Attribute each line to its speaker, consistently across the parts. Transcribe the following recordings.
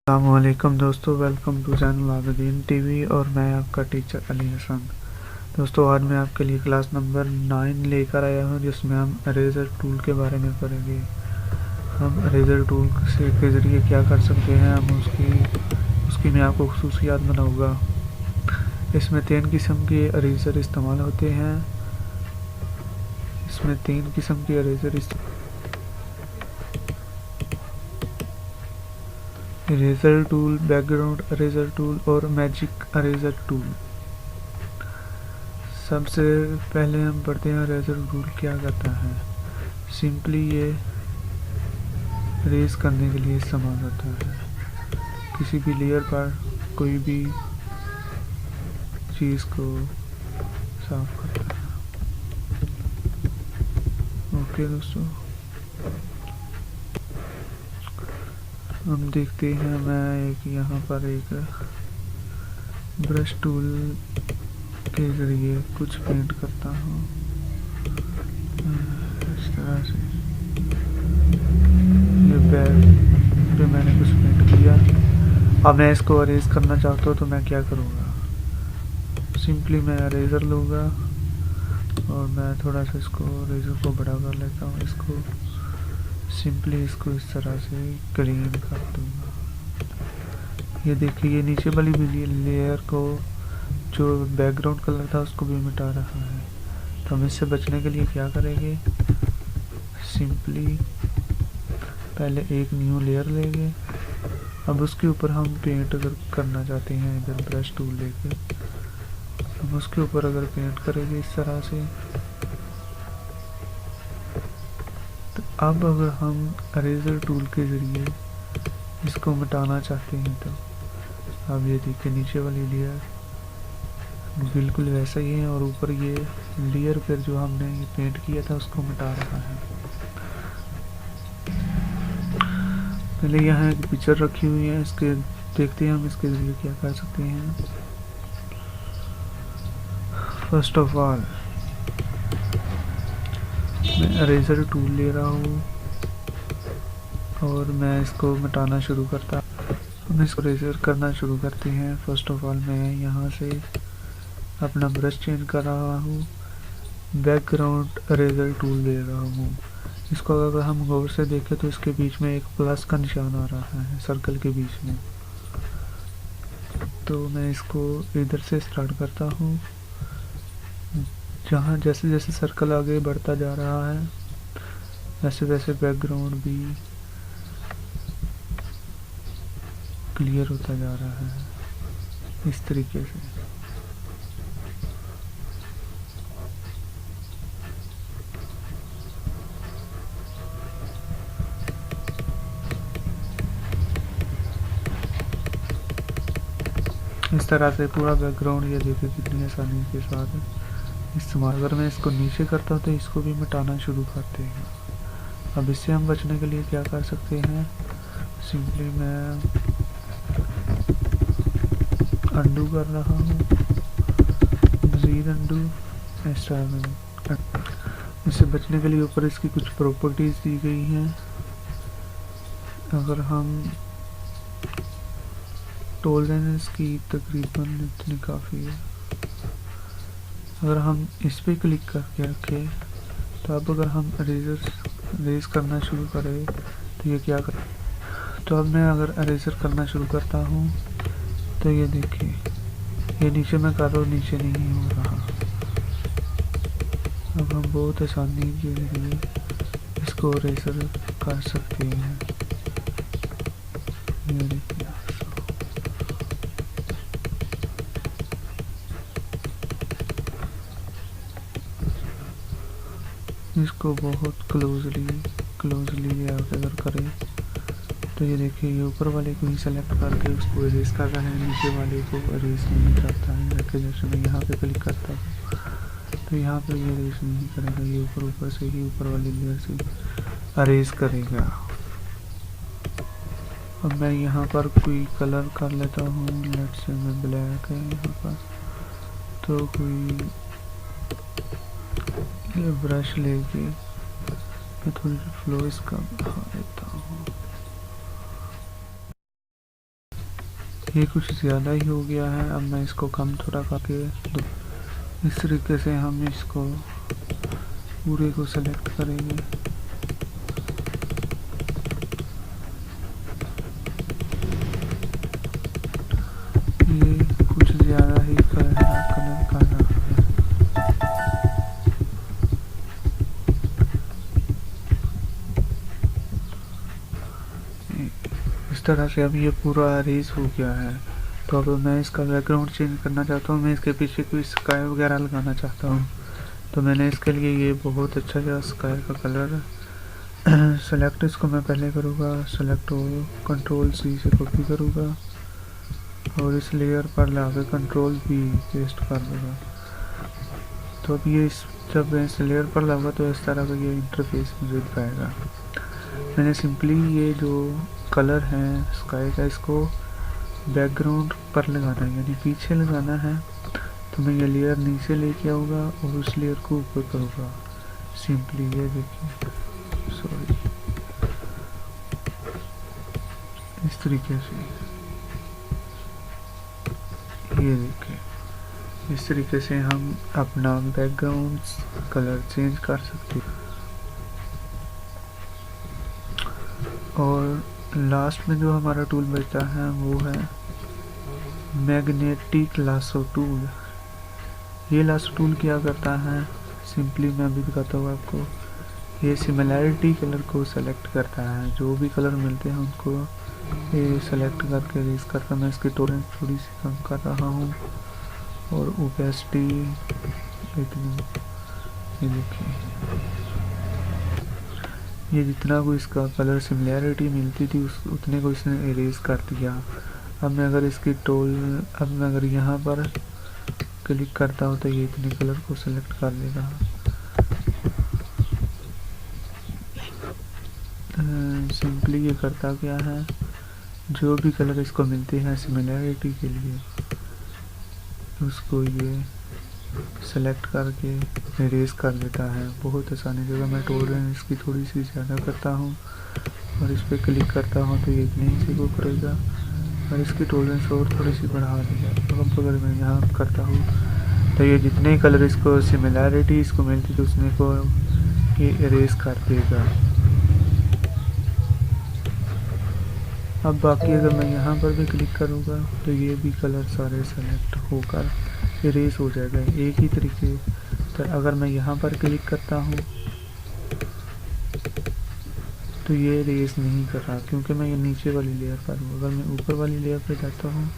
Speaker 1: अस्सलामुअलैकुम दोस्तों, welcome to channel Abidin TV और मैं आपका टीचर अली हसन। दोस्तों, आज मैं आपके लिए क्लास नंबर 9 लेकर आया हूं, जिसमें हम इरेज़र टूल के बारे में पढ़ेंगे। हम इरेज़र टूल से के ज़रिए क्या कर सकते हैं, हम उसकी मैं आपको खुसूसियात बनाऊँगा। इसमें 3 किस्म के इरेज़र इस्तेमाल होते हैं। इसमें 3 किस्म के eraser tool, background eraser tool और मैजिक इरेज़र टूल। सबसे पहले हम पढ़ते हैं इरेज़र टूल क्या करता है। सिंपली ये इरेज़ करने के लिए इस्तेमाल होता है। किसी भी लेयर पर कोई भी चीज़ को साफ करता है। ओके दोस्तों, हम देखते हैं। मैं यहाँ पर एक ब्रश टूल के ज़रिए कुछ पेंट करता हूँ, इस तरह से। ये बैग पे मैंने कुछ पेंट किया। अब मैं इसको अरेज करना चाहता हूँ तो मैं क्या करूँगा, सिंपली मैं इरेज़र लूँगा और मैं थोड़ा सा इसको इरेज़र को बड़ा कर लेता हूँ। इसको सिंपली इसको इस तरह से क्लीन कर दूँगा। ये देखिए, ये नीचे वाली भी लेयर को, जो बैकग्राउंड कलर था, उसको भी मिटा रहा है। तो हम इससे बचने के लिए क्या करेंगे, सिंपली पहले एक न्यू लेयर लेंगे। अब उसके ऊपर हम पेंट अगर करना चाहते हैं, इधर ब्रश टूल लेके हम उसके ऊपर अगर पेंट करेंगे इस तरह से, तो अब अगर हम इरेज़र टूल के ज़रिए इसको मिटाना चाहते हैं तो अब ये देखिए, नीचे वाली लेयर बिल्कुल वैसा ही है और ऊपर ये लेयर पर जो हमने ये पेंट किया था उसको मिटा रहा है। पहले यहाँ एक पिक्चर रखी हुई है, इसके देखते हैं हम इसके ज़रिए क्या कर सकते हैं। फर्स्ट ऑफ ऑल मैं इरेज़र टूल ले रहा हूँ और मैं इसको मिटाना शुरू करता। हम इसको इरेज़र करना शुरू करते हैं। फर्स्ट ऑफ ऑल मैं यहाँ से अपना ब्रश चेंज कर रहा हूँ, बैकग्राउंड इरेज़र टूल ले रहा हूँ। इसको अगर हम गौर से देखें तो इसके बीच में एक प्लस का निशान आ रहा है, सर्कल के बीच में। तो मैं इसको इधर से स्टार्ट करता हूँ। जहाँ जैसे जैसे सर्कल आगे बढ़ता जा रहा है, वैसे वैसे बैकग्राउंड भी क्लियर होता जा रहा है, इस तरीके से। इस तरह से पूरा बैकग्राउंड, ये देखिए कितनी आसानी के साथ इस्तेमाल। अगर मैं इसको नीचे करता हूँ तो इसको भी मिटाना शुरू करते हैं। अब इससे हम बचने के लिए क्या कर सकते हैं, सिंपली मैं अंडू कर रहा हूँ, मज़ीद अंडू, इससे बचने के लिए ऊपर इसकी कुछ प्रॉपर्टीज़ दी गई हैं। अगर हम टॉलरेंस की तकरीबन इतनी काफ़ी है। अगर हम इस पर क्लिक करके रखें तो अब अगर हम इरेज़ करना शुरू करें तो ये क्या करें। तो अब मैं अगर इरेज़र करना शुरू करता हूँ तो ये देखिए, ये नीचे मैं कर रहा हूँ, नीचे नहीं हो रहा। अब हम बहुत आसानी के लिए इसको इरेज़र कर सकते हैं। ये देखिए, इसको बहुत क्लोजली आप अगर करें तो ये देखिए, ये ऊपर वाले को ही सेलेक्ट करके उसको इरेज कर रहा है, नीचे वाले को इरेज नहीं करता है। जैसे जैसे मैं यहाँ पे क्लिक करता हूँ तो यहाँ पे ये इरेज नहीं करेगा, ये ऊपर से ही ऊपर वाली लेयर से इरेज करेगा। अब मैं यहाँ पर कोई कलर कर लेता हूँ, लेट्स से मैं ब्लैक है यहाँ पर, तो कोई ये ब्रश लेके मैं थोड़ी फ्लो इसका बढ़ा देता हूँ। ये कुछ ज़्यादा ही हो गया है। अब मैं इसको कम थोड़ा करके इस तरीके से हम इसको पूरे को सेलेक्ट करेंगे। ये कुछ ज़्यादा ही कलर कर रहा है। इस तरह से अब ये पूरा अरेज हो गया है। तो अब मैं इसका बैकग्राउंड चेंज करना चाहता हूँ, मैं इसके पीछे कोई स्काई वगैरह लगाना चाहता हूँ। तो मैंने इसके लिए ये बहुत अच्छा सा स्काई का कलर सेलेक्ट, इसको मैं पहले करूँगा सेलेक्ट हो, कंट्रोल C से कॉपी करूँगा और इस लेयर पर लाकर कंट्रोल V पेस्ट कर दूँगा। तो अब ये जब इस लेयर पर लगा तो इस तरह का ये इंटरफेस मुझे दिखाएगा। मैंने सिंपली ये जो कलर है स्काई का, इसको बैकग्राउंड पर लगाना है, यानी पीछे लगाना है। तो मैं ये लेयर नीचे लेके आऊँगा और उस लेयर को ऊपर करूँगा सिंपली। ये देखिए, सॉरी, इस तरीके से ये देखिए, इस तरीके से हम अपना बैकग्राउंड कलर चेंज कर सकते हैं। और लास्ट में जो हमारा टूल बचता है वो है मैग्नेटिक लासो टूल। ये लासो टूल क्या करता है, सिंपली मैं अभी दिखाता हूँ आपको। ये सिमिलैरिटी कलर को सेलेक्ट करता है, जो भी कलर मिलते हैं उनको ये सेलेक्ट करके रेज करता। मैं इसकी टोलेंस थोड़ी सी कम कर रहा हूँ और ओपेसिटी इतनी, ये देखिए, ये जितना को इसका कलर सिमिलैरिटी मिलती थी उतने को इसने इरेज कर दिया। अब मैं अगर इसकी अब मैं अगर यहाँ पर क्लिक करता हूँ तो ये इतने कलर को सेलेक्ट कर देगा। सिंपली ये करता क्या है, जो भी कलर इसको मिलते हैं सिमिलैरिटी के लिए उसको ये सेलेक्ट करके इरेज कर देता है बहुत आसानी से। मैं टोलरेंस इसकी थोड़ी सी ज़्यादा करता हूँ और इस पर क्लिक करता हूँ तो ये इतने ही से वो करेगा, और इसकी टोलरेंस और थोड़ी सी बढ़ा देगा। अब अगर मैं यहाँ करता हूँ तो ये जितने कलर इसको सिमिलैरिटी इसको मिलती थी उसने को ये इरेज कर देगा। अब बाकी अगर मैं यहाँ पर भी क्लिक करूँगा तो ये भी कलर सारे सेलेक्ट होकर इरेज हो जाएगा एक ही तरीके पर। अगर मैं यहाँ पर क्लिक करता हूँ तो ये इरेज नहीं कर रहा क्योंकि मैं ये नीचे वाली लेयर पर हूँ। अगर मैं ऊपर वाली लेयर पर जाता हूँ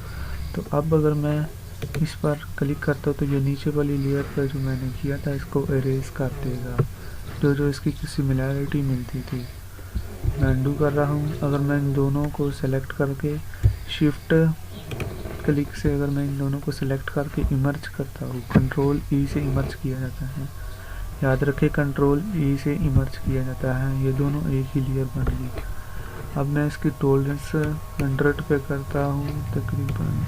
Speaker 1: तो अब अगर मैं इस पर क्लिक करता हूँ तो ये नीचे वाली लेयर पर जो मैंने किया था इसको इरेज कर देगा, जो इसकी सिमिलैरिटी मिलती थी। मैं अनडू कर रहा हूँ। अगर मैं इन दोनों को सेलेक्ट करके शिफ्ट क्लिक से अगर मैं इन दोनों को सेलेक्ट करके इमर्ज करता हूँ, कंट्रोल E से इमर्ज किया जाता है, याद रखें कंट्रोल E से इमर्ज किया जाता है। ये दोनों एक ही लेयर बन गई। अब मैं इसकी टोलरेंस 100 पे करता हूँ, तकरीबन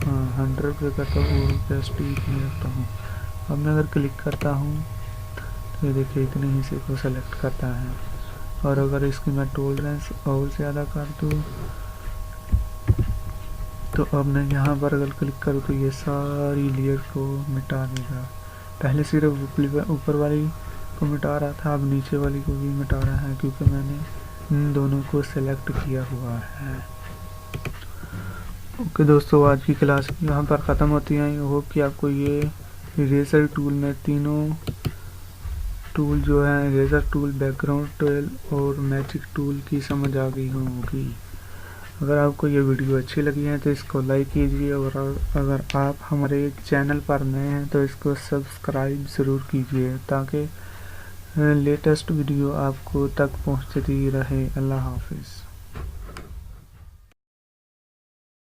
Speaker 1: 100 पे करता हूँ और ओपेसिटी इतनी रखता हूँ। अब मैं अगर क्लिक करता हूँ तो ये देखिए इतने ही से को सेलेक्ट करता है। और अगर इसकी मैं टोलरेंस और ज़्यादा कर दूँ तो अब मैं यहाँ पर अगर क्लिक करूँ तो ये सारी लेयर को मिटा देगा। पहले सिर्फ ऊपर वाली को मिटा रहा था, अब नीचे वाली को भी मिटा रहा है क्योंकि मैंने इन दोनों को सेलेक्ट किया हुआ है। ओके दोस्तों, आज की क्लास यहाँ पर ख़त्म होती है। आई होप कि आपको ये इरेजर टूल में तीनों टूल जो है, इरेजर टूल, बैकग्राउंड टूल और मैजिक टूल की समझ आ गई होगी। अगर आपको ये वीडियो अच्छी लगी है तो इसको लाइक कीजिए, और अगर आप हमारे चैनल पर नए हैं तो इसको सब्सक्राइब ज़रूर कीजिए ताकि लेटेस्ट वीडियो आपको तक पहुंचती रहे। अल्लाह हाफिज़।